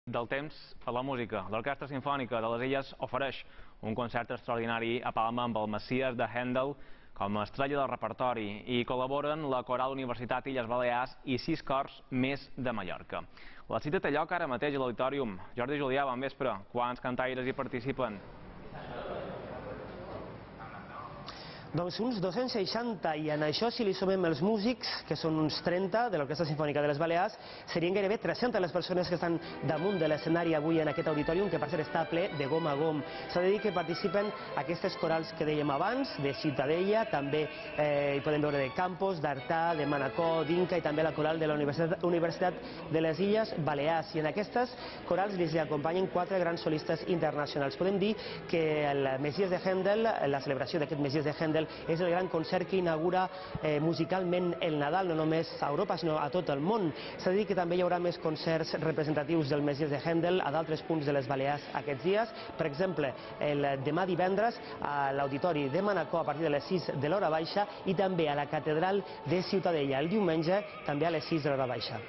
Del temps a la música. L'Orquestra Simfònica de les Illes ofereix un concert extraordinari a Palma amb el Messies de Händel com a estrella del repertori i col·laboren la Coral Universitat Illes Balears i 6 cors més de Mallorca. La cita té lloc ara mateix a l'Auditorium. Jordi Julià, bon vespre. Quants cantaires hi participen? Doncs uns 260, i en això si li sumem els músics, que són uns 30 de l'Orquestra Simfònica de les Balears, serien gairebé 300 les persones que estan damunt de l'escenari avui en aquest auditorium, que per cert està ple de gom a gom. S'ha de dir que participen aquestes corals que dèiem abans, de Ciutadella, també hi podem veure de Campos, d'Artà, de Manacor, d'Inca i també la coral de la Universitat de les Illes Balears. I en aquestes corals els acompanyen 4 grans solistes internacionals. Podem dir que el Messies de Händel, la celebració d'aquest Messies de Händel, és el gran concert que inaugura musicalment el Nadal, no només a Europa, sinó a tot el món. S'ha de dir que també hi haurà més concerts representatius del Messies de Händel a d'altres punts de les Balears aquests dies. Per exemple, el demà divendres a l'Auditori de Manacor a partir de les 6 de l'hora baixa i també a la Catedral de Ciutadella el diumenge també a les 6 de l'hora baixa.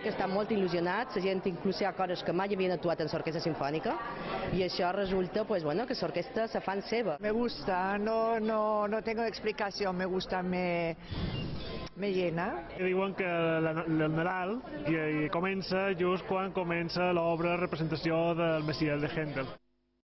Que estan molt il·lusionats, la gent inclús hi ha cores que mai havien actuat en l'orquestra simfònica i això resulta que l'orquestra se fan seva. Me gusta, no tengo explicación, me gusta, me llena. Diuen que el Nadal comença just quan comença l'obra representació del Messies de Händel.